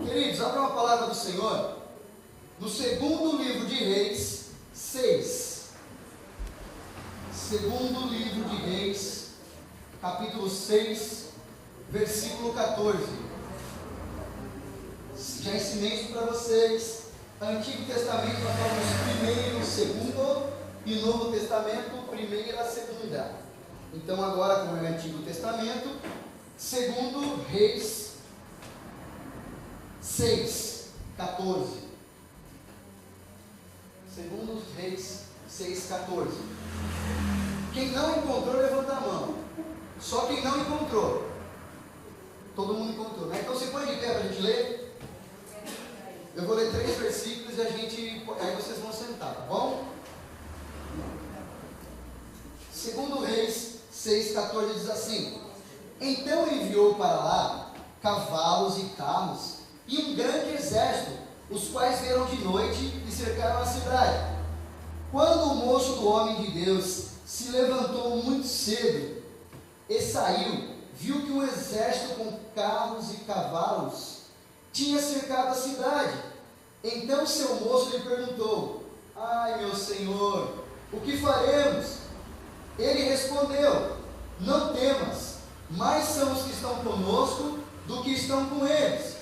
Queridos, abra uma palavra do Senhor no segundo livro de Reis 6. Segundo livro de Reis, capítulo 6, versículo 14. Já ensinei isso para vocês. Antigo Testamento nós falamos primeiro, segundo, e Novo Testamento, primeira, segunda. Então agora, como é o Antigo Testamento, segundo Reis 6, 14. Segundo Reis 6, 14. Quem não encontrou, levanta a mão. Só quem não encontrou. Todo mundo encontrou, né? Então se põe de pé para a gente ler. Eu vou ler 3 versículos e aí vocês vão sentar, tá bom? Segundo Reis 6,14 diz assim: Então enviou para lá cavalos e carros e um grande exército, os quais vieram de noite e cercaram a cidade. Quando o moço do homem de Deus se levantou muito cedo e saiu, viu que um exército com carros e cavalos tinha cercado a cidade. Então seu moço lhe perguntou: Ai, meu senhor, o que faremos? Ele respondeu: Não temas, mais são os que estão conosco do que estão com eles.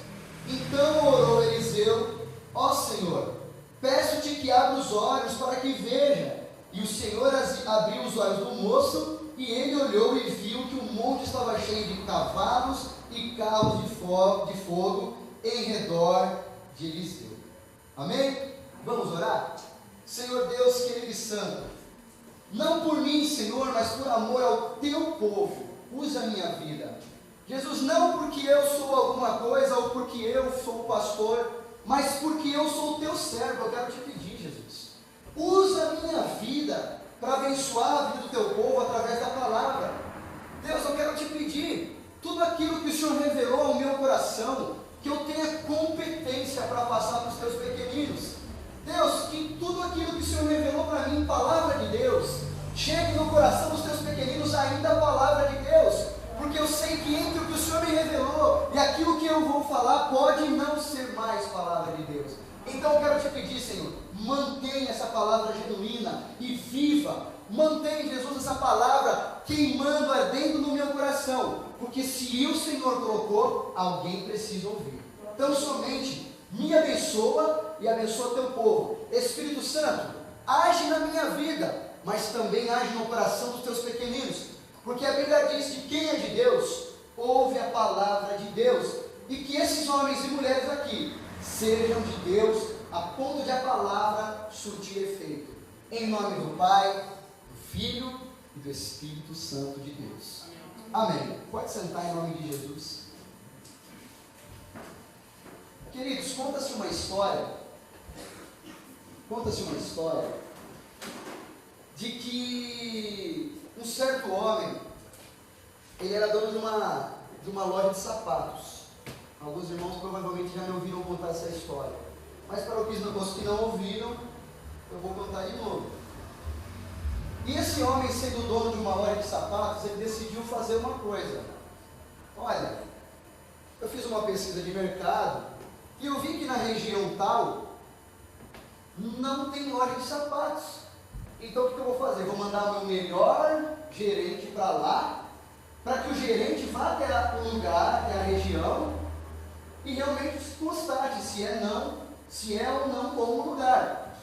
Então orou Eliseu: Ó Senhor, peço-te que abra os olhos para que veja. E o Senhor abriu os olhos do moço, e ele olhou e viu que o monte estava cheio de cavalos e carros de fogo em redor de Eliseu. Amém? Vamos orar? Senhor Deus querido e santo, não por mim, Senhor, mas por amor ao teu povo, usa a minha vida. Jesus, não porque eu sou alguma coisa ou porque eu sou pastor, mas porque eu sou o teu servo. Eu quero te pedir, Jesus, usa a minha vida para abençoar a vida do teu povo através da palavra. Deus, eu quero te pedir tudo aquilo que o Senhor revelou ao meu coração, que eu tenha competência para passar para os teus pequeninos. Deus, que tudo aquilo que o Senhor revelou para mim, palavra de Deus, chegue no coração dos teus pequeninos ainda a palavra de Deus, porque eu sei que entre o que o Senhor me revelou e aquilo que eu vou falar pode não ser mais palavra de Deus. Então eu quero te pedir, Senhor, mantenha essa palavra genuína e viva. Mantenha, Jesus, essa palavra queimando, ardendo no meu coração, porque se o Senhor colocou, alguém precisa ouvir. Então somente me abençoa e abençoa teu povo. Espírito Santo, age na minha vida, mas também age no coração dos teus pequeninos, porque a Bíblia diz que quem é de Deus, ouve a palavra de Deus, e que esses homens e mulheres aqui sejam de Deus, a ponto de a palavra surtir efeito. Em nome do Pai, do Filho e do Espírito Santo de Deus. Amém. Pode sentar em nome de Jesus. Queridos, conta-se uma história de que um certo homem, ele era dono de uma loja de sapatos. Alguns irmãos provavelmente já me ouviram contar essa história, mas para os que não ouviram, eu vou contar de novo. E esse homem, sendo dono de uma loja de sapatos, ele decidiu fazer uma coisa. Olha, eu fiz uma pesquisa de mercado e eu vi que na região tal não tem loja de sapatos. Então o que eu vou fazer? Vou mandar o meu melhor gerente para lá, para que o gerente vá até o lugar, até a região, e realmente constate se é ou não bom lugar.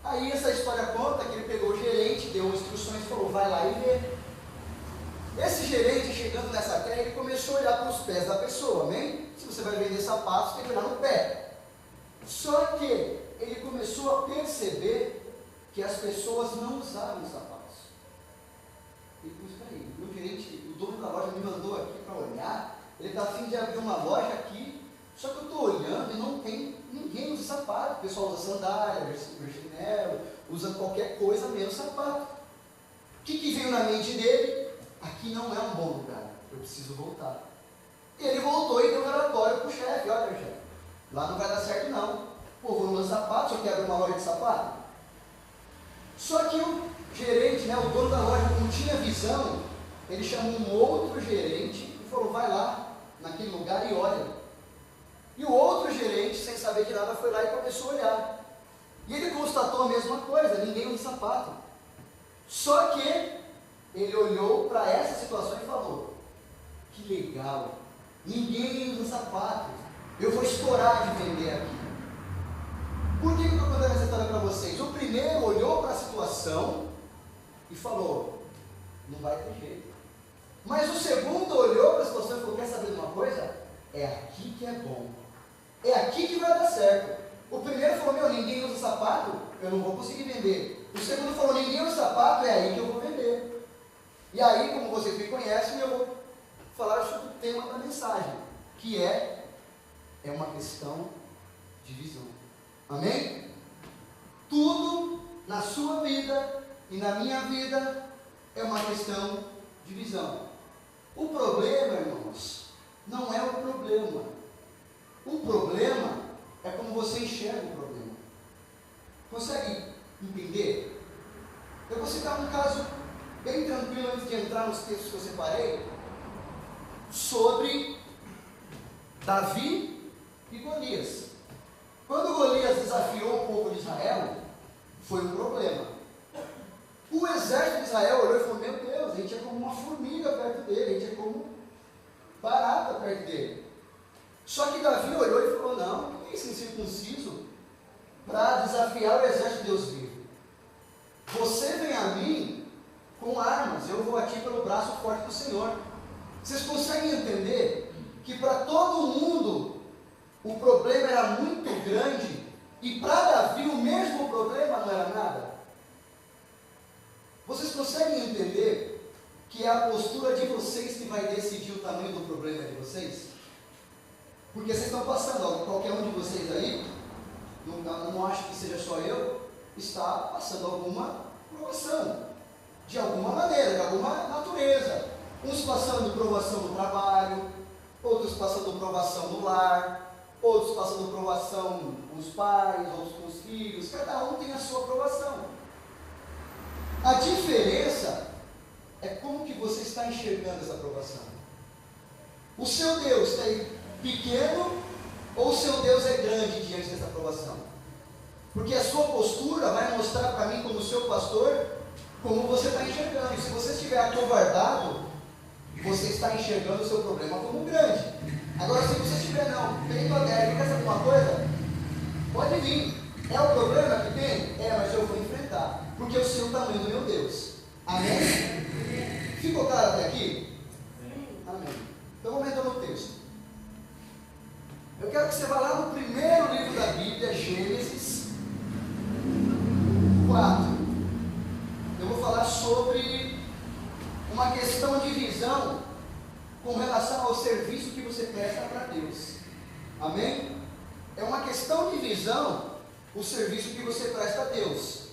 Aí essa história conta que ele pegou o gerente, deu instruções e falou: vai lá e vê. Esse gerente, chegando nessa terra, ele começou a olhar para os pés da pessoa, amém? Se você vai vender sapatos, tem que olhar no pé. Só que ele começou a perceber que as pessoas não usavam sapatos. Ele disse: peraí, meu gerente, o dono da loja me mandou aqui para olhar, ele está a fim de abrir uma loja aqui, só que eu estou olhando e não tem ninguém usa sapato. O pessoal usa sandália, chinelo, usa qualquer coisa menos sapato. O que veio na mente dele? Aqui não é um bom lugar, eu preciso voltar. E ele voltou e deu um relatório para o chefe: olha, chefe, lá não vai dar certo não. O povo não usa sapato, só quer abrir uma loja de sapato. Só que o gerente, o dono da loja, não tinha visão. Ele chamou um outro gerente e falou: vai lá naquele lugar e olha. E o outro saber de nada, foi lá e começou a olhar. E ele constatou a mesma coisa, ninguém usa sapato. Só que ele olhou para essa situação e falou: que legal, ninguém usa sapato, eu vou estourar de vender aqui. Por que eu estou contando essa história para vocês? O primeiro olhou para a situação e falou: não vai ter jeito. Mas o segundo olhou para a situação e falou: quer saber de uma coisa? É aqui que é bom, é aqui que vai dar certo. O primeiro falou: meu, ninguém usa sapato, eu não vou conseguir vender. O segundo falou: ninguém usa sapato, é aí que eu vou vender. E aí, como vocês me conhecem, eu vou falar sobre o tema da mensagem, que é uma questão de visão. Amém? Tudo na sua vida e na minha vida é uma questão de visão. O problema, irmãos, não é o problema. O problema é como você enxerga o problema. Consegue entender? Eu vou citar um caso bem tranquilo antes de entrar nos textos que eu separei, sobre Davi e Golias. Quando Golias desafiou o povo de Israel, foi um problema. O exército de Israel olhou e falou: meu Deus, a gente é como uma formiga perto dele, a gente é como barata perto dele. Só que Davi olhou e falou: não, quem é esse incircunciso para desafiar o exército de Deus vivo? Você vem a mim com armas, eu vou a ti pelo braço forte do Senhor. Vocês conseguem entender que para todo mundo o problema era muito grande e para Davi o mesmo problema não era nada? Vocês conseguem entender que é a postura de vocês que vai decidir o tamanho do problema de vocês? Porque vocês estão passando, qualquer um de vocês aí, não acho que seja só eu, está passando alguma provação, de alguma maneira, de alguma natureza. Uns passando provação no trabalho, outros passando provação no lar, outros passando provação com os pais, outros com os filhos, cada um tem a sua provação. A diferença é como que você está enxergando essa provação. O seu Deus está pequeno ou o seu Deus é grande diante dessa provação? Porque a sua postura vai mostrar para mim, como seu pastor, como você está enxergando. Se você estiver acovardado, você está enxergando o seu problema como grande. Agora, se você estiver peito aberto, quer saber uma coisa? Pode vir. É o problema que tem? É, mas eu vou enfrentar, porque eu sei o tamanho do meu Deus. Amém? Ficou claro até aqui? Amém. Então vamos entrar no texto. Eu quero que você vá lá no primeiro livro da Bíblia, Gênesis 4. Eu vou falar sobre uma questão de visão com relação ao serviço que você presta para Deus. Amém? É uma questão de visão o serviço que você presta a Deus.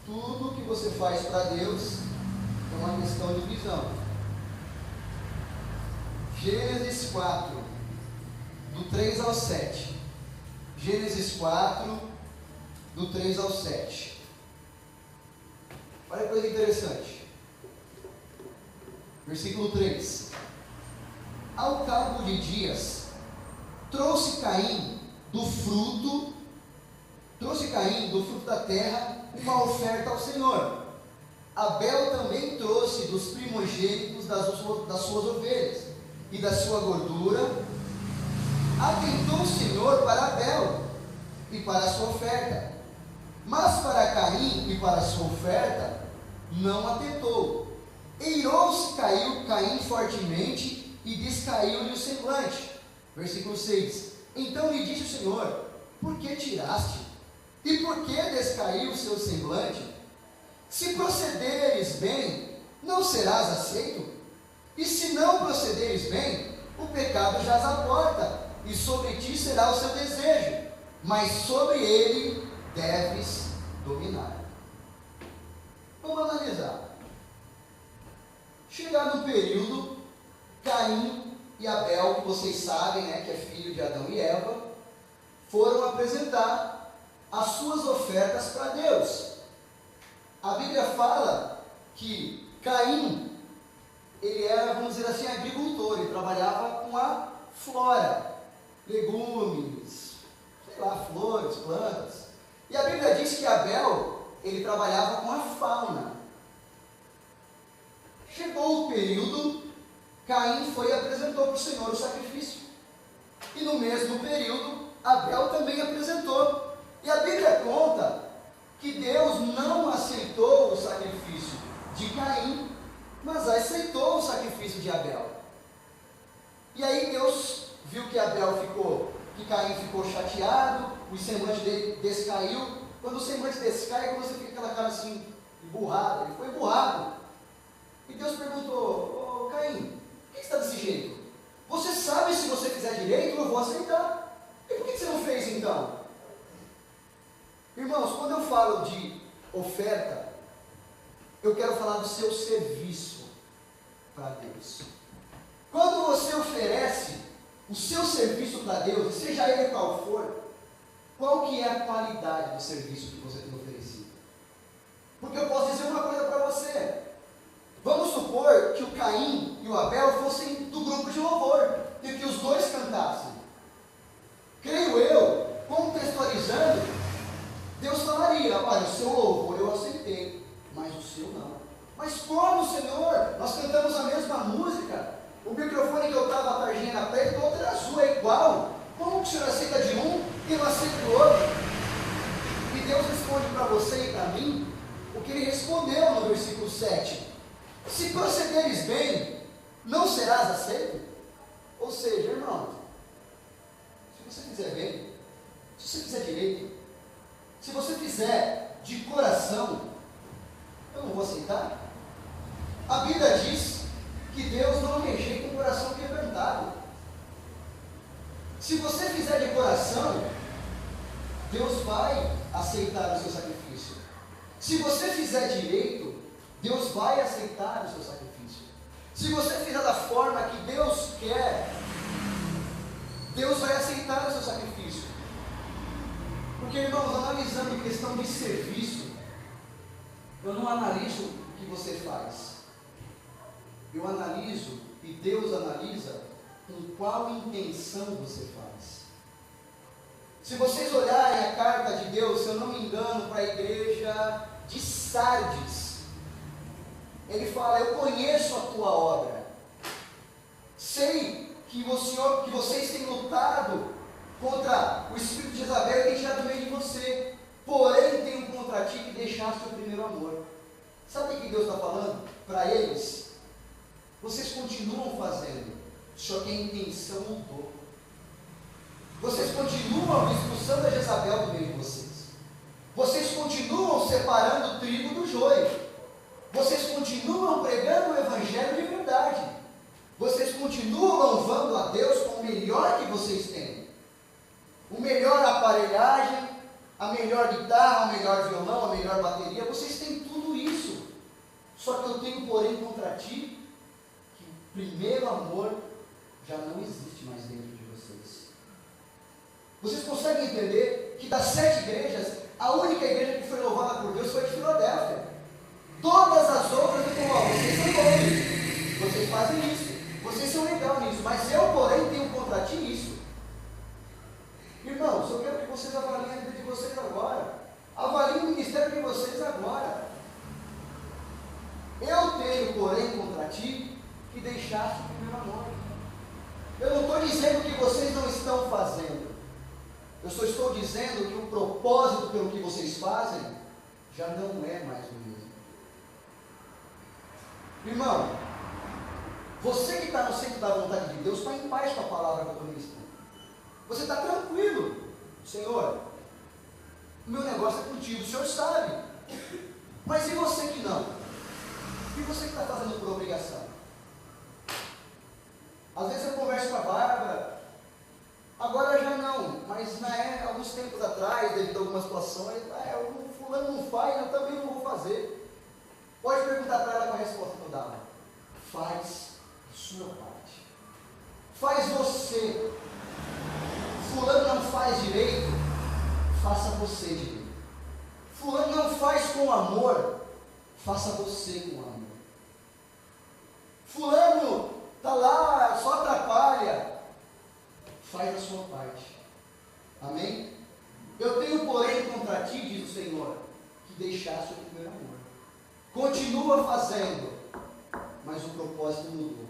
Tudo que você faz para Deus é uma questão de visão. Gênesis 4, do 3 ao 7. Gênesis 4, do 3 ao 7. Olha que coisa interessante. Versículo 3. Ao cabo de dias, trouxe Caim do fruto da terra uma oferta ao Senhor. Abel também trouxe dos primogênitos das suas ovelhas e da sua gordura. Atentou o Senhor para Abel e para a sua oferta, mas para Caim e para a sua oferta não atentou. Eirou-se Caim fortemente e descaiu-lhe o semblante. Versículo 6. Então lhe disse o Senhor: por que tiraste? E por que descaiu o seu semblante? Se procederes bem, não serás aceito. E se não procederes bem, o pecado jaz à porta, e sobre ti será o seu desejo, mas sobre ele deves dominar. Vamos analisar. Chegar no período, Caim e Abel, que vocês sabem, que é filho de Adão e Eva, foram apresentar as suas ofertas para Deus. A Bíblia fala que Caim, ele era, vamos dizer assim, agricultor, ele trabalhava com a flora. legumes, sei lá, flores, plantas. E a Bíblia diz que Abel, ele trabalhava com a fauna. Chegou o período, Caim foi e apresentou para o Senhor o sacrifício. E no mesmo período, Abel também apresentou. E a Bíblia conta que Deus não aceitou o sacrifício de Caim, mas aceitou o sacrifício de Abel. E aí Deus viu que que Caim ficou chateado, o semblante dele descaiu. Quando o semblante descai, você fica aquela cara assim, emburrada. Ele ficou emburrado. E Deus perguntou: ô Caim, por que está desse jeito? Você sabe, se você fizer direito, eu vou aceitar. E por que você não fez então? Irmãos, quando eu falo de oferta, eu quero falar do seu serviço para Deus. Quando você oferece o seu serviço para Deus, seja ele qual for, qual que é a qualidade do serviço que você tem oferecido? Porque eu posso dizer uma coisa para você. Vamos supor que o Caim e o Abel fossem do grupo de louvor e que os dois cantassem. Creio eu, contextualizando, Deus falaria: olha, o seu louvor eu aceitei, mas o seu não. Mas como, Senhor? Nós cantamos a mesma música. O microfone que eu estava, a tarjinha era preta, o outro era azul, é igual. Como que o Senhor aceita de um e não aceita do outro? E Deus responde para você e para mim o que Ele respondeu no versículo 7. Se procederes bem, não serás aceito? Ou seja, irmão, se você fizer bem, se você fizer direito, se você fizer de coração, eu não vou aceitar. A Bíblia diz que Deus não rejeita um coração quebrantado. Se você fizer de coração, Deus vai aceitar o seu sacrifício. Se você fizer direito, Deus vai aceitar o seu sacrifício. Se você fizer da forma que Deus quer, Deus vai aceitar o seu sacrifício. Porque, irmãos, analisando questão de serviço, eu não analiso o que você faz. Eu analiso, e Deus analisa, com qual intenção você faz. Se vocês olharem a carta de Deus, se eu não me engano, para a igreja de Sardes, Ele fala: eu conheço a tua obra, sei que vocês têm lutado contra o espírito de Jezabel e tem tirado do meio de você, porém tenho contra ti que deixaste o primeiro amor. Sabe o que Deus está falando para eles? Vocês continuam fazendo, só que a intenção mudou. Vocês continuam expulsando a Jezabel do meio de vocês. Vocês continuam separando o trigo do joio. Vocês continuam pregando o evangelho de verdade. Vocês continuam louvando a Deus com o melhor que vocês têm. O melhor aparelhagem, a melhor guitarra, o melhor violão, a melhor bateria. Vocês têm tudo isso. Só que eu tenho, porém, contra ti, que o primeiro amor já não existe mais dentro de vocês. Vocês conseguem entender que das 7 igrejas, a única igreja que foi louvada por Deus foi a de Filadélfia. Todas as outras dizem: ó, vocês são bons, vocês fazem isso, vocês são legais nisso, mas eu, porém, tenho contra ti isso. Irmãos, eu quero que vocês avaliem a vida de vocês agora. Avaliem o ministério de vocês agora. Eu tenho, porém, contra ti que deixaste o primeiro amor. Eu não estou dizendo que vocês não estão fazendo. Eu só estou dizendo que o propósito pelo que vocês fazem já não é mais o mesmo. Irmão, você que está no centro da vontade de Deus, está em paz com a palavra que eu estou ministrando. Você está tranquilo. Senhor, o meu negócio é contigo, o Senhor sabe. Mas e você que não? E você que está fazendo por obrigação? Às vezes eu converso com a Bárbara, agora já não, mas alguns tempos atrás, devido a algumas situações, o fulano não faz, eu também não vou fazer. Pode perguntar para ela qual a resposta que eu dava. Faz a sua parte. Faz você. Fulano não faz direito, faça você direito. Fulano não faz com amor, faça você com amor. Fulano está lá, só atrapalha. faz a sua parte. Amém? Eu tenho, porém, contra ti, diz o Senhor, que deixaste o primeiro amor. Continua fazendo, mas o propósito mudou.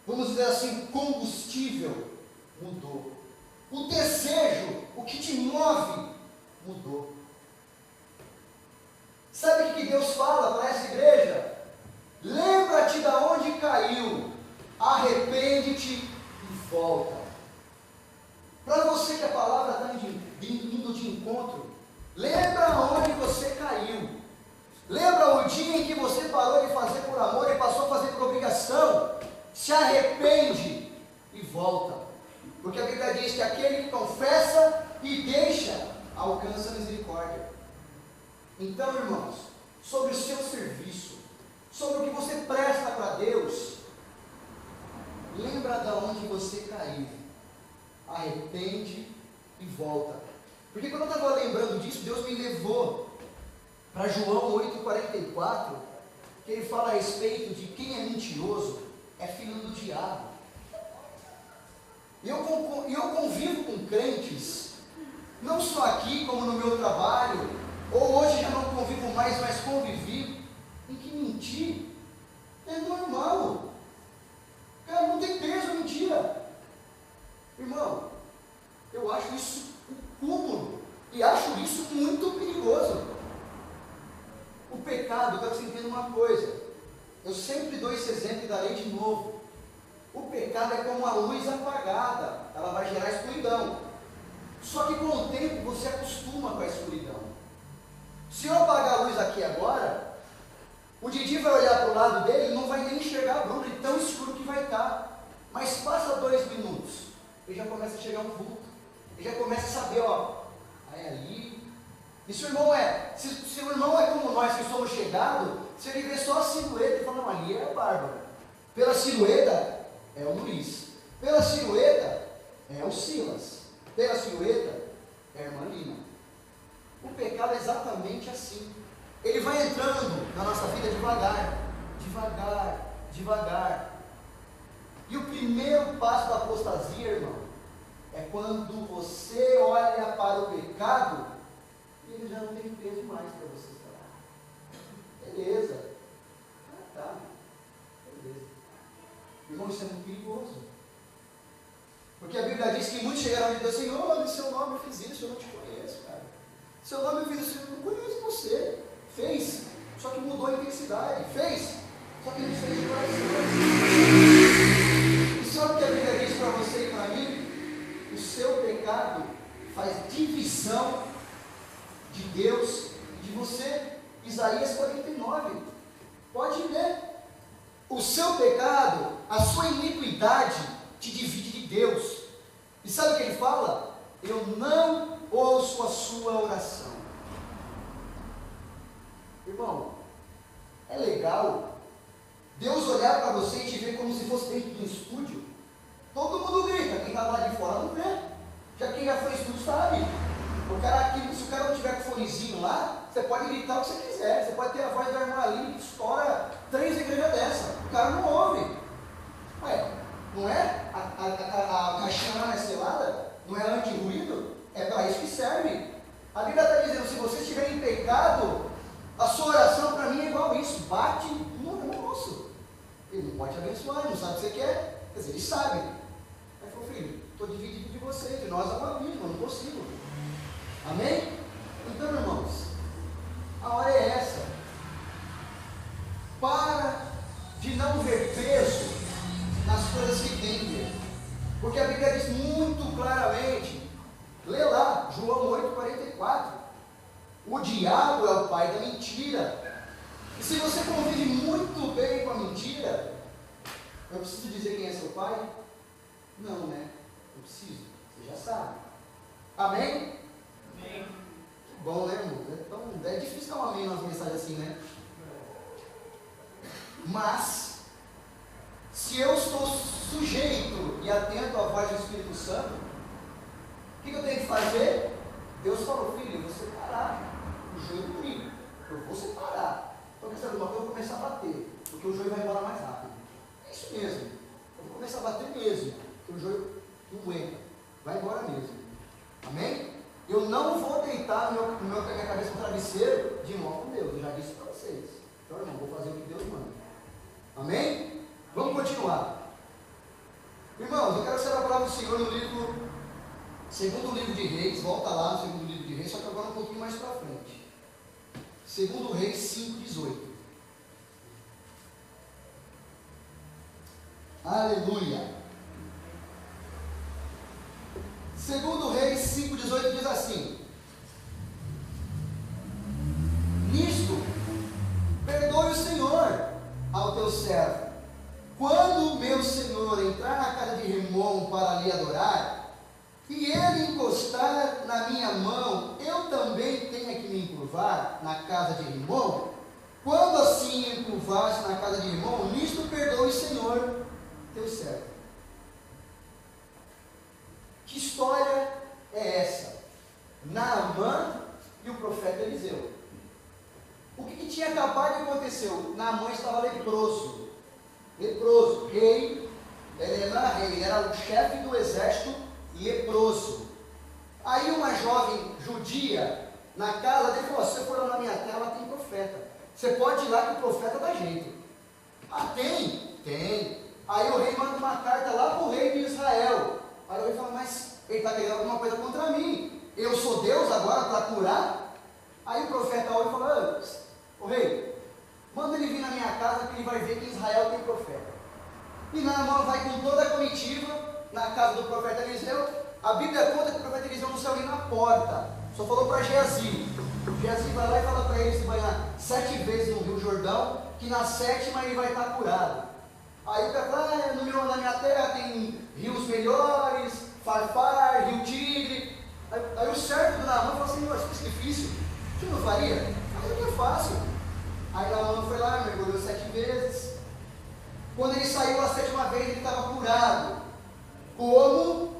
Vamos dizer assim, combustível mudou. O desejo, o que te move, mudou. Sabe o que Deus fala para essa igreja? Lembra-te de onde caiu, arrepende-te e volta. Para você que a palavra está indo de encontro, lembra onde você caiu. Lembra o dia em que você parou de fazer por amor e passou a fazer por obrigação. Se arrepende e volta. Porque a Bíblia diz que aquele que confessa e deixa, alcança a misericórdia. Então, irmãos, sobre o seu serviço, sobre o que você presta para Deus, lembra de onde você caiu, arrepende e volta. Porque quando eu estava lembrando disso, Deus me levou para João 8,44, que ele fala a respeito de quem é mentiroso, é filho do diabo. E eu convivo com crentes, não só aqui, como no meu trabalho, ou hoje já não convivo mais, mas convivi, em que mentir é normal. Cara, não tem peso a mentira. Irmão, eu acho isso o cúmulo, e acho isso muito perigoso. O pecado, eu quero que você entenda uma coisa, eu sempre dou esse exemplo e darei de novo. O pecado é como uma luz apagada, ela vai gerar escuridão. Só que com o tempo você acostuma com a escuridão. Se eu apagar a luz aqui agora, o Didi vai olhar para o lado dele e não vai nem enxergar a Bruna, de tão escuro que vai estar. Mas passa 2 minutos, ele já começa a chegar um vulto, ele já começa a saber, aí ali. E se o irmão é como nós que somos chegados, se ele vê só a silhueta, ele fala, não, ali é a Bárbara. Pela silhueta é o Luiz. Pela silhueta é o Silas. Pela silhueta é a irmã Lina. O pecado é exatamente assim. Ele vai entrando na nossa vida devagar, devagar, devagar. E o primeiro passo da apostasia, irmão, é quando você olha para o pecado e ele já não tem peso mais para você falar. Beleza. Tá. Beleza. Irmão, isso é muito perigoso. Porque a Bíblia diz que muitos chegaram e disseram, Senhor, em seu nome eu fiz isso, eu não te conheço, cara. Em seu nome eu fiz isso, eu não conheço você. Fez, só que mudou a intensidade. Fez, só que não fez de coração. E sabe o que a Bíblia diz para você e para mim? O seu pecado faz divisão de Deus e de você. Isaías 49. Pode ler. O seu pecado, a sua iniquidade te divide de Deus. E sabe o que ele fala? Eu não ouço a sua oração. Irmão, é legal Deus olhar para você e te ver como se fosse dentro de um estúdio. Todo mundo grita, quem está lá de fora não vê. Já quem já foi estúdio sabe. Se o cara não tiver com fonezinho lá, você pode gritar o que você quiser. Você pode ter a voz da irmã ali que estoura 3 igrejas dessa. O cara não ouve. Ué, não é? A caixinha lá na estelada não é anti-ruído? É para isso que serve. A Bíblia está dizendo, se você estiver em pecado, a sua oração para mim é igual isso. Bate no osso. Ele não pode te abençoar, ele não sabe o que você quer. Quer dizer, ele sabe. Aí falou, filho, estou dividido de você, de nós é um abismo, eu não consigo. Amém? Então, irmãos, a hora é essa. Para de não ver peso nas coisas que tem que ver. Porque a Bíblia diz muito claramente, lê lá, João 8,44, o diabo é o pai da mentira. E se você convive muito bem com a mentira, eu preciso dizer quem é seu pai? Não, né? Não preciso, você já sabe. Amém? Amém. Que bom, né, irmão? É difícil dar um amém numa mensagem assim, né? Mas, se eu estou sujeito e atento à voz do Espírito Santo, o que eu tenho que fazer? Deus falou, filho, eu vou separar o joio do trigo. Eu vou separar. Então, quer saber uma coisa? Eu vou começar a bater, porque o joio vai embora mais rápido. É isso mesmo. Eu vou começar a bater mesmo, porque o joelho não aguenta, vai embora mesmo. Amém? Eu não vou deitar minha cabeça no travesseiro de mal com Deus, eu já disse para vocês. Então, irmão, vou fazer o que Deus manda. Amém? Vamos continuar. Irmãos, eu quero saber a palavra do Senhor no livro, segundo livro de Reis, volta lá no segundo livro de Reis, só que agora um pouquinho mais para frente. Segundo Reis 5:18. Aleluia. Segundo Reis 5:18 diz assim: nisto, perdoe o Senhor ao teu servo, quando o meu senhor entrar na casa de Rimom para lhe adorar, e ele encostar na minha mão, eu também tenho que me encurvar na casa de Rimom. Quando assim encurvar-se na casa de Rimom, nisto perdoe o Senhor teu servo. Que história é essa? Naamã e o profeta Eliseu. O que tinha acabado de acontecer? Naamã estava leproso, rei, ele era o chefe do exército leproso. Aí uma jovem judia na casa dele falou: se você for lá na minha terra, tem profeta, você pode ir lá que o profeta dá jeito. Ah, tem? Tem. Aí o rei manda uma carta lá para o rei de Israel. Aí o rei fala: mas ele está querendo alguma coisa contra mim, eu sou Deus agora para curar? Aí o profeta olha e fala: ô rei, manda ele vir na minha casa que ele vai ver que em Israel tem profeta. E Naamã vai com toda a comitiva na casa do profeta Eliseu. A Bíblia conta que o profeta Eliseu não saiu nem na porta, só falou para Geazi. Geazi vai lá e fala para ele se banhar 7 vezes no Rio Jordão, que na 7ª ele vai estar curado. Aí o cara fala: na minha terra tem rios melhores, Farfar, Rio Tigre. Aí o servo do Naamã falou assim: isso é difícil, você não faria? Mas o que é fácil? Aí Naamã foi lá, mergulhou 7 vezes. Quando ele saiu a 7ª vez, ele estava curado, como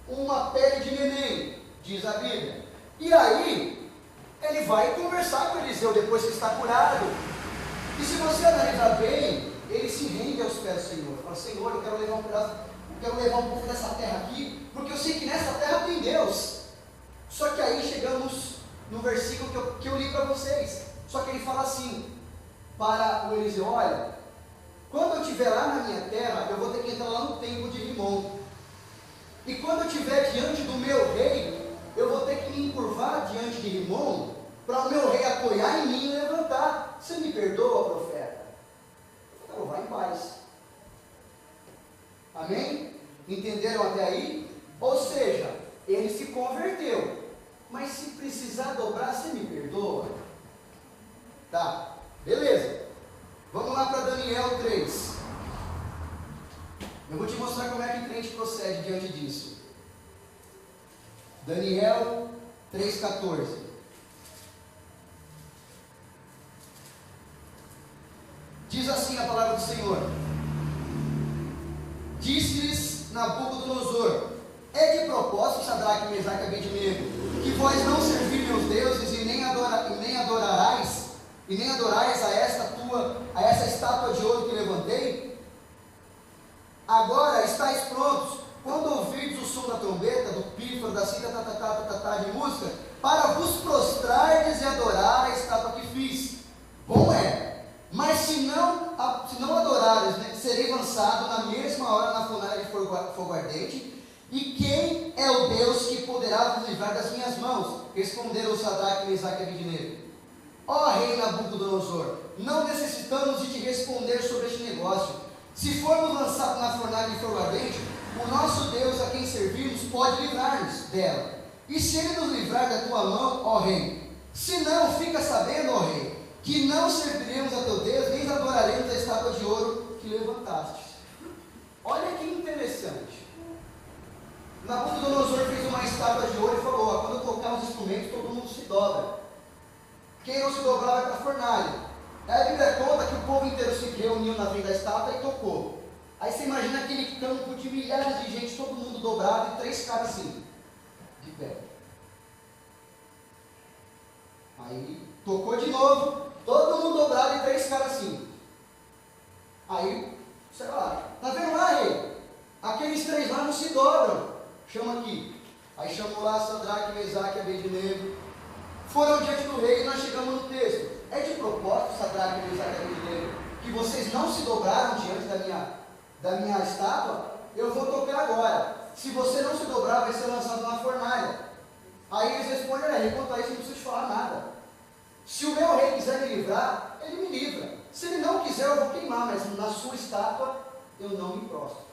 uma pele de neném, diz a Bíblia. E aí, ele vai conversar com Eliseu depois que está curado. E se você analisar bem, ele se rende aos pés do Senhor. Fala: Senhor, eu quero levar um pedaço, eu quero levar um pouco dessa terra aqui, porque eu sei que nessa terra tem Deus. Só que aí chegamos no versículo que eu li para vocês. Só que ele fala assim para o Eliseu: olha, quando eu estiver lá na minha terra, eu vou ter que entrar lá no templo de Rimom. E quando eu estiver diante do meu rei, eu vou ter que me encurvar diante de Rimom, para o meu rei apoiar em mim e levantar. Você me perdoa, profeta? Eu falei: vai em paz. Amém? Entenderam até aí? Ou seja, ele se converteu. Mas se precisar dobrar, você me perdoa? Tá, beleza. Vamos lá para Daniel 3. Eu vou te mostrar como é que o crente procede diante disso. Daniel 3,14. Diz assim a palavra do Senhor: disse-lhes Nabucodonosor: é de propósito, Sadraque, Mesaque e Abednego, que vós não servir meus deuses e nem adorais a essa estátua de ouro que levantei? Agora estáis prontos, quando ouvirdes o som da trombeta, do pífaro, da cita, de música, para vos prostrardes e adorar a estátua que fiz. Bom é, mas se não adorares, né, serei lançado na mesma hora na fornalha de fogo ardente. E quem é o Deus que poderá vos livrar das minhas mãos? Responderam Sadraque, Mesaque e Abednego: ó rei Nabucodonosor, não necessitamos de te responder sobre este negócio. Se formos lançados na fornalha de fogo ardente, o nosso Deus a quem servimos pode livrar-nos dela. E se ele nos livrar da tua mão, ó rei? Se não, fica sabendo, ó rei, que não serviremos a teu Deus, nem adoraremos a estátua de ouro que levantaste. Olha que interessante. Nabucodonosor fez uma estátua de ouro e falou: ó, quando eu tocar os instrumentos, todo mundo se dobra. Quem não se dobrar vai para a fornalha. Aí a Bíblia conta que o povo inteiro se reuniu na frente da estátua e tocou. Aí você imagina aquele campo de milhares de gente, todo mundo dobrado e 3 caras assim, de pé. Aí tocou de novo, todo mundo dobrado e 3 caras assim. Aí, sei lá, tá vendo lá, rei? Aqueles 3 lá não se dobram. Chama aqui. Aí chamou lá Sadraque, Mesaque e Abednego. Foram diante do rei e nós chegamos no texto. É de propósito, Sadraque, Mesaque e Abednego, que vocês não se dobraram diante da minha estátua? Eu vou tocar agora. Se você não se dobrar, vai ser lançado na fornalha. Aí eles respondem, quanto a isso, não preciso te falar nada. Se o meu rei quiser me livrar, ele me livra. Se ele não quiser, eu vou queimar, mas na sua estátua eu não me prostro.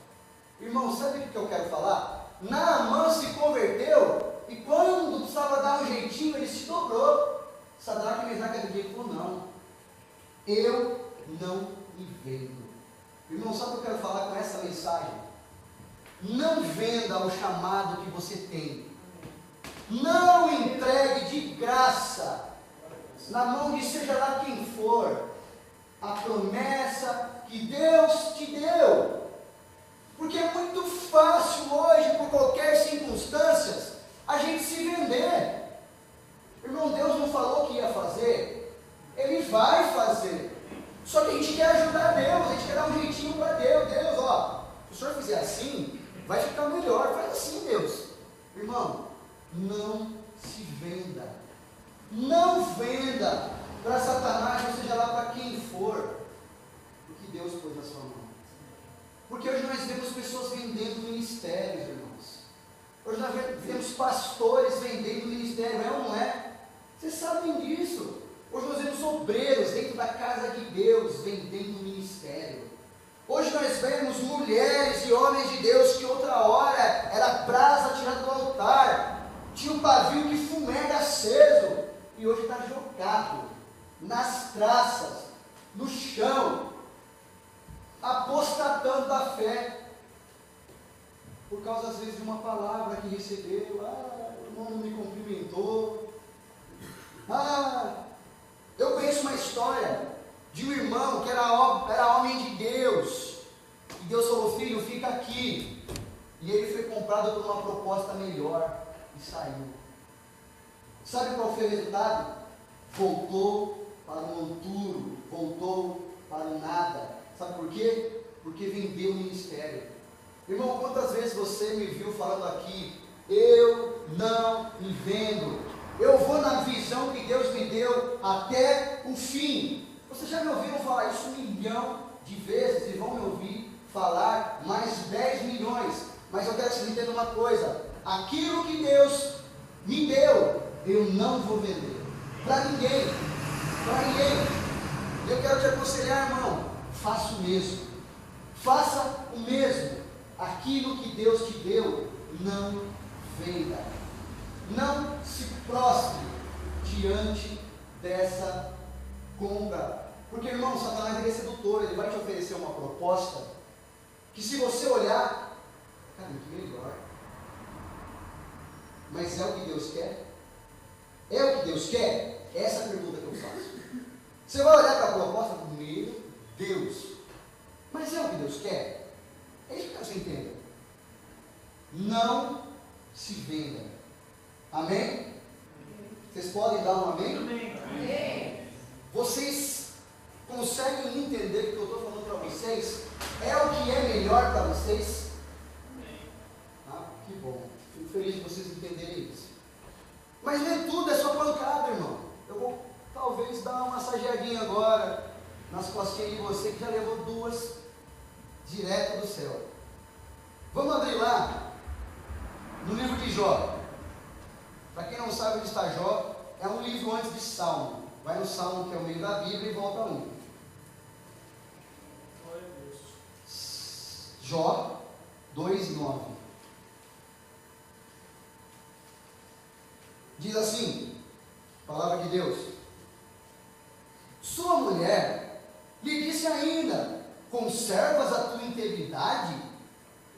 Irmão, sabe o que eu quero falar? Naamã se converteu e quando precisava dar um jeitinho, ele se dobrou. Sadraque, Mesaque e Abednego falou, não, eu não me vendo. Irmão, sabe o que eu quero falar com essa mensagem? Não venda o chamado que você tem. Não entregue de graça, na mão de seja lá quem for, a promessa que Deus te deu. Porque é muito fácil hoje, por qualquer circunstância, a gente se vender. Irmão, Deus não falou que ia fazer, Ele vai fazer. Só que a gente quer ajudar Deus, a gente quer dar um jeitinho para Deus. Deus, ó, se o senhor fizer assim, vai ficar melhor, faz assim, Deus. Irmão, não se venda. Não venda para Satanás, ou seja lá para quem for, o que Deus pôs na sua mão. Porque hoje nós vemos pessoas vendendo ministérios, irmãos. Hoje nós vemos pastores vendendo ministério, é ou não é? Vocês sabem disso. Hoje nós vemos obreiros dentro da casa de Deus vendendo ministério. Hoje nós vemos mulheres e homens de Deus que outra hora era brasa tirada do altar, tinha um pavio de fumega aceso, e hoje está jogado nas traças, no chão, apostatando da fé, por causa às vezes de uma palavra que recebeu. O irmão não me cumprimentou. Eu conheço uma história de um irmão que era homem de Deus, e Deus falou, filho, fica aqui, e ele foi comprado por uma proposta melhor, e saiu. Sabe qual foi o resultado? Voltou para o monturo, voltou para o nada. Sabe por quê? Porque vendeu o ministério. Irmão, quantas vezes você me viu falando aqui, eu não me vendo, eu vou na visão que Deus me deu até o fim. Vocês já me ouviram falar isso 1 milhão de vezes e vão me ouvir falar mais 10 milhões. Mas eu quero que vocês entendam uma coisa: aquilo que Deus me deu, eu não vou vender para ninguém. Para ninguém. Eu quero te aconselhar, irmão, faça o mesmo. Faça o mesmo. Aquilo que Deus te deu, não venda. Não se prostre diante dessa compra. Porque, irmão, Satanás ele é sedutor, ele vai te oferecer uma proposta que, se você olhar, cara, muito melhor. Mas é o que Deus quer? É o que Deus quer? Essa é a pergunta que eu faço. Você vai olhar para a proposta e falar, meu Deus, mas é o que Deus quer? É isso que eu quero que você entenda. Não se venda. Amém? Vocês podem dar um amém? Amém. Vocês conseguem entender o que eu estou falando para vocês? É o que é melhor para vocês? Que bom. Fico feliz de vocês entenderem isso. Mas nem tudo é só pancada, irmão. Eu vou talvez dar uma massageadinha agora nas costinhas de você que já levou 2 direto do céu. Vamos abrir lá no livro de Jó. Para quem não sabe onde está Jó, é um livro antes de Salmo. Vai no Salmo, que é o meio da Bíblia, e volta a 1. Jó 2:9. Diz assim, palavra de Deus: sua mulher lhe disse ainda, conservas a tua integridade?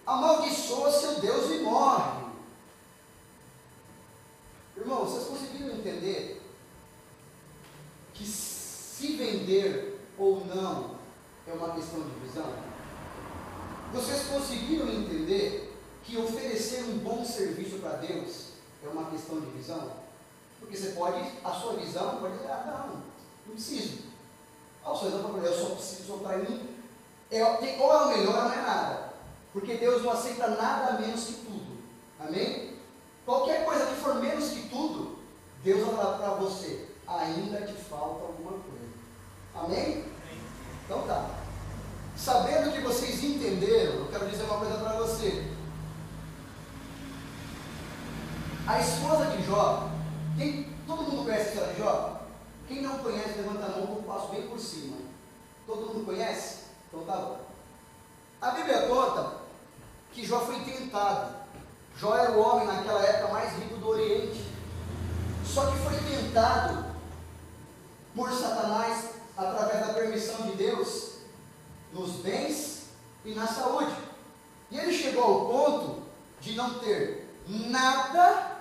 Amaldiçoa seu Deus e morre. Irmão, vocês conseguiram entender que se vender ou não é uma questão de visão? Vocês conseguiram entender que oferecer um bom serviço para Deus é uma questão de visão? Porque você pode, a sua visão pode dizer, não preciso. A sua visão pode dizer, eu só preciso para mim. Ou é o melhor ou não é nada. Porque Deus não aceita nada menos que tudo. Amém? Qualquer coisa que for menos que tudo, Deus vai falar para você, ainda te falta alguma coisa. Amém? Então tá. Sabendo que vocês entenderam, eu quero dizer uma coisa para você. A esposa de Jó, todo mundo conhece a história de Jó? Quem não conhece, levanta a mão, eu passo bem por cima. Todo mundo conhece? Então tá bom. A Bíblia conta que Jó foi tentado. Jó era o homem naquela época mais rico do Oriente. Só que foi tentado por Satanás através da permissão de Deus nos bens e na saúde. E ele chegou ao ponto de não ter nada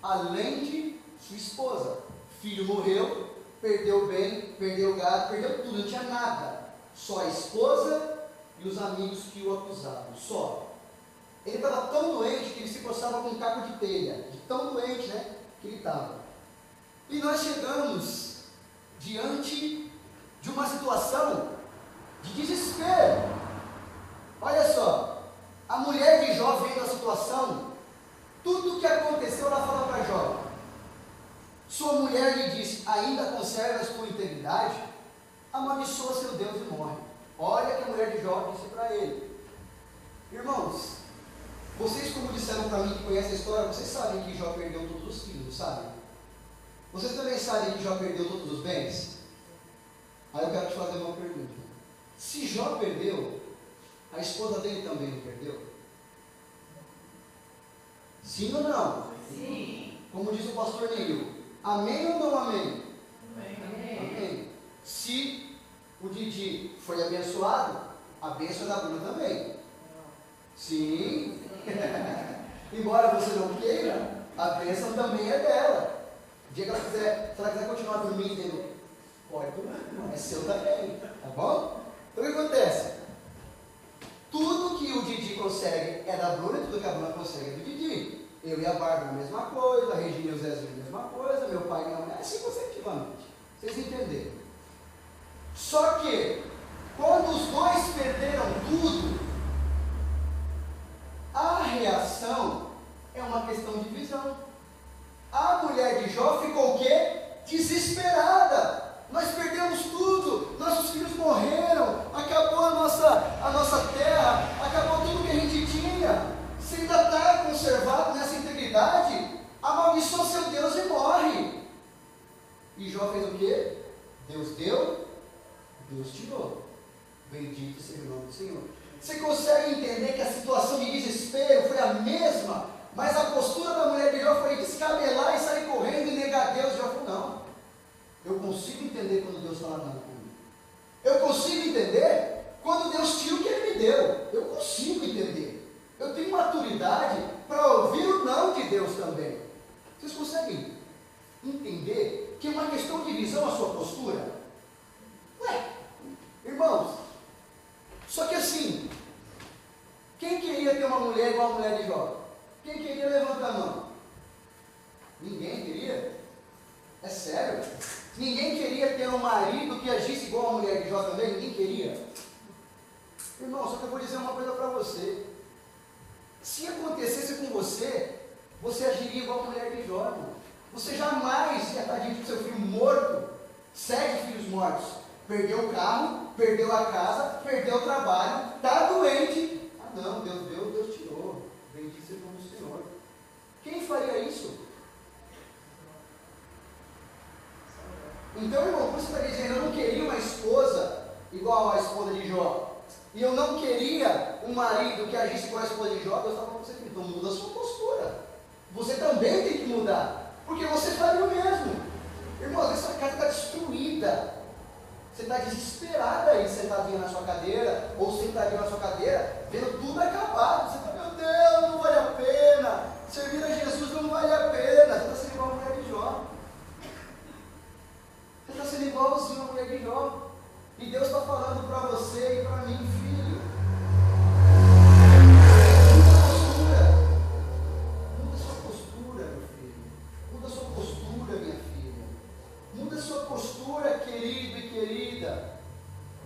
além de sua esposa. Filho morreu, perdeu o bem, perdeu o gado, perdeu tudo, não tinha nada. Só a esposa e os amigos que o acusavam, só. Ele estava tão doente que ele se coçava com um caco de telha, de tão doente, né, que ele estava. E nós chegamos diante de uma situação de desespero. Olha só, a mulher de Jó vendo a situação, tudo o que aconteceu ela fala para Jó. Sua mulher lhe disse, ainda conservas tua integridade? Amaldiçoa seu Deus e morre. Olha que a mulher de Jó disse para ele. Irmãos, vocês como disseram para mim que conhecem a história, vocês sabem que Jó perdeu todos os filhos, sabem? Vocês também sabem que Jó perdeu todos os bens? Aí eu quero te fazer uma pergunta. Se Jó perdeu, a esposa dele também não perdeu? Sim ou não? Sim. Como diz o pastor Neil, amém ou não amém? Amém. Amém. Se o Didi foi abençoado, a bênção da Bruna também. Sim. Embora você não queira, a bênção também é dela. O dia que ela quiser, se ela quiser continuar dormindo, pode dormir, é seu também, tá bom? Então o que acontece? Tudo que o Didi consegue é da Bruna, tudo que a Bruna consegue é do Didi. Eu e a Bárbara a mesma coisa, a Regina e o Zezinho a mesma coisa, meu pai e minha mãe, assim consecutivamente. Vocês entenderam? Só que, quando os dois perderam tudo, a reação é uma questão de visão. A mulher de Jó ficou o quê? Desesperada. Nós perdemos tudo, nossos filhos morreram, acabou a nossa terra, acabou tudo que a gente tinha. Se ainda está conservado nessa integridade, amaldiçoa seu Deus e morre. E Jó fez o quê? Deus deu, Deus tirou. Bendito seja o nome do Senhor. Você consegue entender que a situação de desespero foi a mesma, mas a postura da mulher de Jó foi descabelar e sair correndo e negar a Deus? Jó falou, não. Eu consigo entender quando Deus fala nada comigo. Eu consigo entender quando Deus tira o que Ele me deu. Eu consigo entender. Eu tenho maturidade para ouvir o não de Deus também. Vocês conseguem entender que é uma questão de visão a sua postura? Ué, irmãos, só que assim, quem queria ter uma mulher igual a mulher de Jó? Quem queria levantar a mão? Ninguém queria? É sério? Ninguém queria ter um marido que agisse igual a mulher de Jó também? Ninguém queria? Irmão, só que eu vou dizer uma coisa para você. Se acontecesse com você, você agiria igual a mulher de Jó, irmão. Você jamais ia estar diante do seu filho morto, 7 filhos mortos. Perdeu o carro, perdeu a casa, perdeu o trabalho, está doente. Ah não, Deus deu, Deus tirou. Bendito seja o nome do Senhor. Quem faria isso? Então, irmão, você está dizendo, eu não queria uma esposa igual a esposa de Jó, e eu não queria um marido que agisse igual a esposa de Jó, Deus estava falando para você, então muda a sua postura. Você também tem que mudar, porque você faria o mesmo. Irmão, essa casa está destruída. Você está desesperada aí, sentadinha na sua cadeira, ou sentadinha na sua cadeira, vendo tudo acabado. Você está, meu Deus, não vale a pena. Servir a Jesus não vale a pena. Você está sendo igual a mulher de Jó. Você está sendo igualzinho a mulher de Jó. E Deus está falando para você e para mim, filho. Muda a postura. Muda a sua postura, meu filho. Muda a sua postura, minha filha. Muda a sua postura, querido e querida.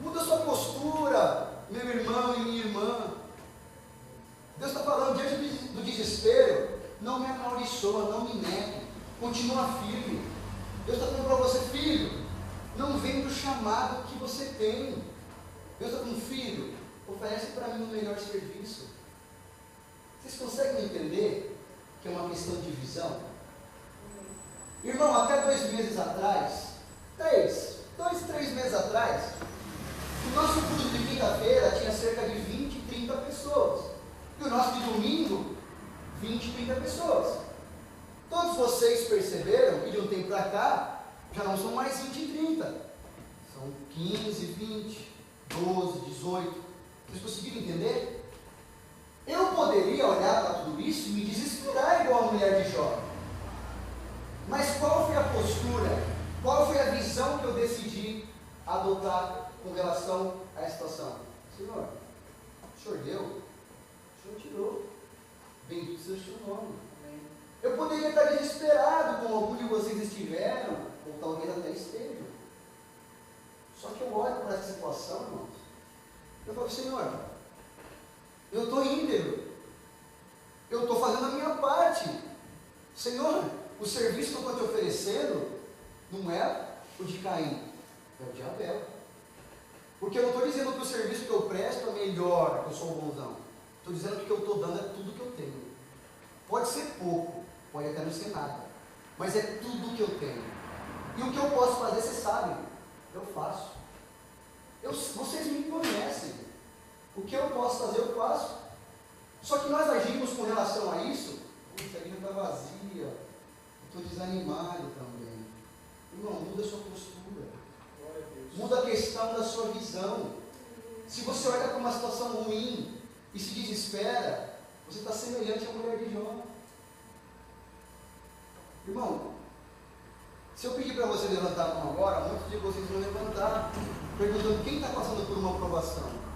Muda a sua postura, meu irmão e minha irmã. falando, diante do desespero, não me amaldiçoa, não me negue, continua firme. Deus está falando para você, filho, não vem do chamado que você tem. Deus está falando, filho, oferece para mim o melhor serviço. Vocês conseguem entender que é uma questão de visão? Irmão, até 2 meses atrás, 3 meses atrás, o nosso culto de quinta-feira tinha cerca de 20, 30 pessoas. E o nosso de domingo, 20, 30 pessoas. Todos vocês perceberam que de um tempo para cá, já não são mais 20 e 30. São 15, 20, 12, 18. Vocês conseguiram entender? Eu poderia olhar para tudo isso e me desesperar igual a mulher de Jó. Mas qual foi a postura, qual foi a visão que eu decidi adotar com relação a essa situação? Senhor, o Senhor deu, o Senhor tirou, bendito seja o seu nome. Eu poderia estar desesperado como alguns de vocês estiveram, ou talvez até estejam. Só que eu olho para essa situação, irmãos, eu falo, Senhor, eu estou íntegro, eu estou fazendo a minha parte. Senhor, o serviço que eu estou te oferecendo não é o de Caim, é o de Abel. Porque eu não estou dizendo que o serviço que eu presto é melhor, que eu sou um bonzão. Estou dizendo que o que eu estou dando é tudo que eu tenho. Pode ser pouco, pode até não ser nada, mas é tudo que eu tenho. E o que eu posso fazer, vocês sabem, eu faço. Vocês me conhecem. O que eu posso fazer, eu faço. Só que nós agimos com relação a isso. Puxa, a vida está vazia, estou desanimado também. Irmão, muda a sua postura, muda a questão da sua visão. Se você olha para uma situação ruim e se desespera, você está semelhante à mulher de Jó. Irmão, se eu pedir para você levantar a mão agora, muitos de vocês vão levantar, perguntando quem está passando por uma aprovação.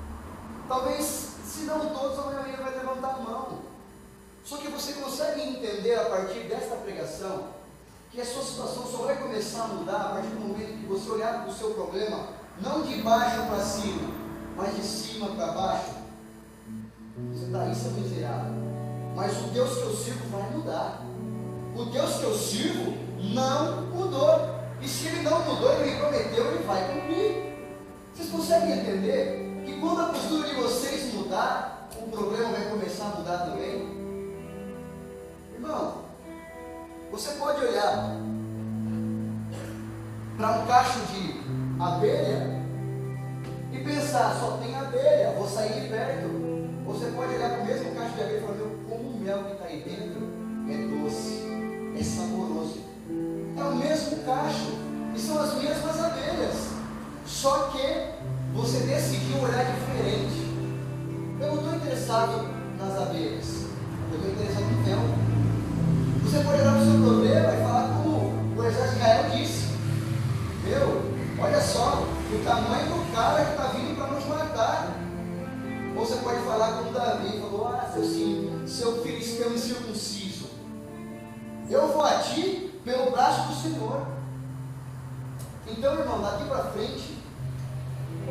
Talvez, se não todos, a maioria vai levantar a mão. Só que você consegue entender a partir desta pregação que a sua situação só vai começar a mudar a partir do momento que você olhar para o seu problema, não de baixo para cima, mas de cima para baixo. Você está aí, seu miserável. Mas o Deus que eu sirvo vai mudar. O Deus que eu sirvo não mudou. E se Ele não mudou, Ele me prometeu, Ele vai cumprir. Vocês conseguem entender que quando a postura de vocês mudar, o problema vai começar a mudar também? Irmão, você pode olhar para um cacho de abelha e pensar, só tem abelha, vou sair de perto. Você pode olhar para o mesmo cacho de abelha e falar, meu, como o mel que está aí dentro é doce, é saboroso. É o mesmo cacho e são as mesmas abelhas, só que você decidiu olhar diferente. Eu não estou interessado nas abelhas, eu estou interessado no mel. Você pode olhar para o seu problema e falar como o exército de Israel disse, meu, olha só, o tamanho do cara que está vindo para nos matar. Ou você pode falar como Davi, falou, seu filisteu incircunciso, eu vou a ti pelo braço do Senhor. Então, irmão, daqui para frente,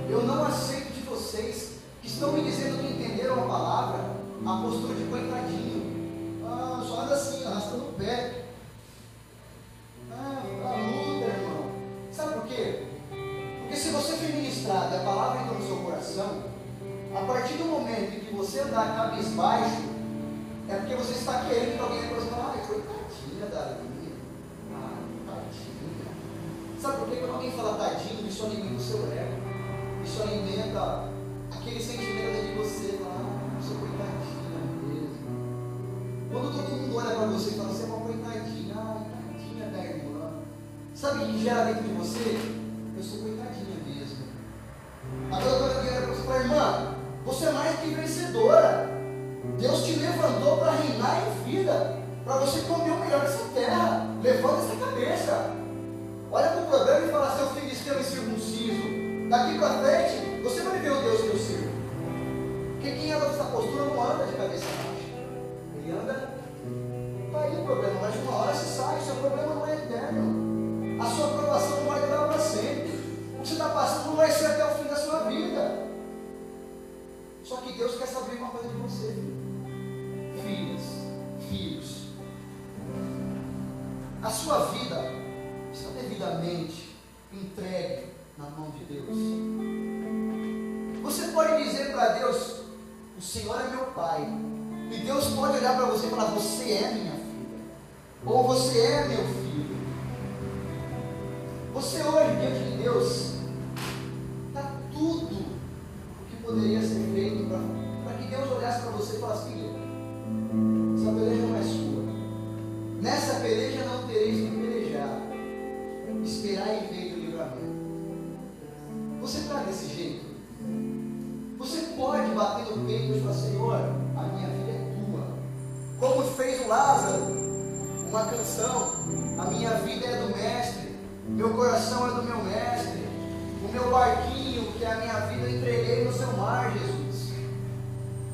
eu não aceito de vocês que estão me dizendo que entenderam a palavra, a postura de coitadinho. Só anda assim, arrastando o pé. A luta, irmão. Sabe por quê? Porque se você for ministrado e a palavra entra no seu coração, a partir do momento em que você andar cabisbaixo, é porque você está querendo que alguém depois fale, coitadinha da minha. Tadinha. Sabe por quê? Quando alguém fala tadinho, isso alimenta o seu ego. Isso alimenta aquele sentimento dentro de você. Sou coitadinha mesmo. Quando todo mundo olha para você e fala, você é uma coitadinha, tadinha da irmã. Sabe o que gera dentro de você? Eu sou coitadinha mesmo. Agora quando alguém olha para você e fala, irmã, você é mais que vencedora. Deus te levantou para reinar em vida, para você comer o melhor dessa terra. Levanta essa cabeça. Olha para o problema e fala, seu filisteu incircunciso. Daqui para frente, você vai ver o Deus que eu sirvo. Porque quem anda nessa postura não anda de cabeça baixa. Ele anda, está aí o problema, mas uma hora se sai, seu problema não é eterno. A sua aprovação não vai durar para sempre. O que você está passando não vai ser até o fim da sua vida. Só que Deus quer saber uma coisa de você, filho. A sua vida está devidamente entregue na mão de Deus. Você pode dizer para Deus: o Senhor é meu Pai. E Deus pode olhar para você e falar: você é minha filha. Ou você é meu filho. Você hoje, diante de Deus, está tudo o que poderia ser feito para que Deus olhasse para você e falasse: filha, essa peleja não é sua. Nessa peleja não tereis que pelejar. Esperar em ver o livramento. Você está desse jeito? Você pode bater no peito e falar: Senhor, a minha vida é tua. Como fez o Lázaro, uma canção: a minha vida é do Mestre, meu coração é do meu Mestre, o meu barquinho, que é a minha vida, eu entreguei no seu mar, Jesus.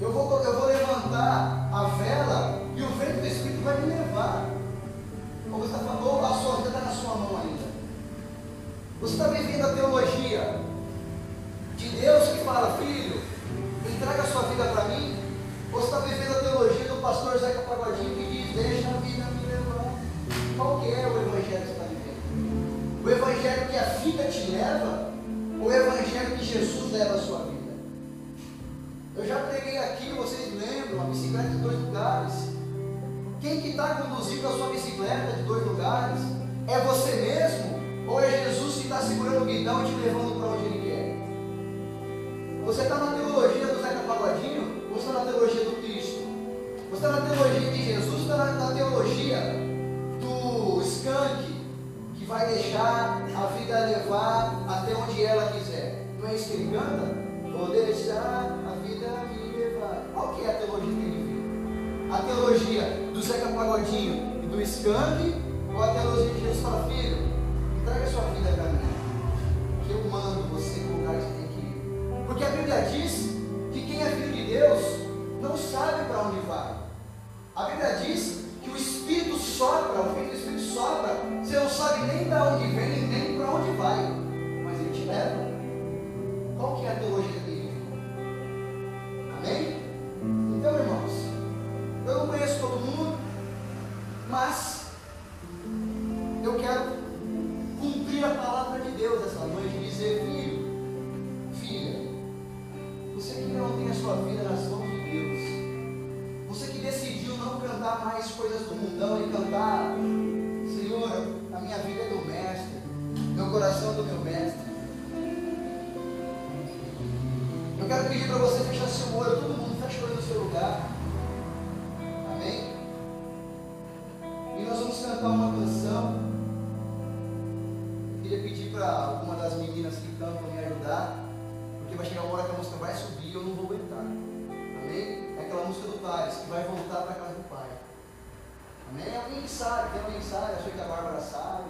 Eu vou levantar a vela e o vento do Espírito vai me levar. Ou você está falando: ou a sua vida está na sua mão ainda. Você está vivendo a teologia de Deus que fala: filho, entrega a sua vida para mim? Ou você está vivendo a teologia do pastor Zeca Pagodinho que diz: deixa a vida me levar? Qual que é o evangelho que você está vivendo? O evangelho que a vida te leva? Ou o evangelho que Jesus leva a sua vida? Eu já preguei aqui, vocês lembram, a bicicleta de 2 lugares. Quem que está conduzindo a sua bicicleta de 2 lugares? É você mesmo? Ou é Jesus que está segurando o guidão e te levando para onde Ele quer? Você está na teologia do Zeca Pagodinho? Ou você está na teologia do Cristo? Você está na teologia de Jesus? Ou está na teologia do skunk, que vai deixar a vida levar até onde ela quiser? Não é isso que ele canta? Vou deixar a vida me levar. Qual que é a teologia que ele vive? A teologia do Zeca Pagodinho e do skunk? Ou a teologia de Jesus fala: filho, entrega a sua vida para mim, que eu mando você para o lugar que você tem que ir? Porque a Bíblia diz que quem é filho de Deus não sabe para onde vai. A Bíblia diz que o Espírito sopra, o Filho do Espírito sopra, você não sabe nem de onde vem, nem para onde vai, mas Ele te leva. Qual que é a teologia dele? Amém? Então, irmãos, eu não conheço todo mundo, mas eu quero cumprir a palavra de Deus essa noite e dizer: filho, filha, você que não tem a sua vida nas mãos de Deus, você que decidiu não cantar mais coisas do mundão e cantar: Senhor, a minha vida é do Mestre, meu coração é do meu Mestre. Eu quero pedir para você fechar seu olho, todo mundo fecha o olho no seu lugar. Amém? E nós vamos cantar uma canção. Eu queria pedir para alguma das meninas que cantam me ajudar, porque vai chegar uma hora que a música vai subir e eu não vou aguentar. Amém? É aquela música do Tales, que vai voltar para a casa do Pai. Amém? Alguém que sabe, tem alguém que sabe, achei que a Bárbara sabe.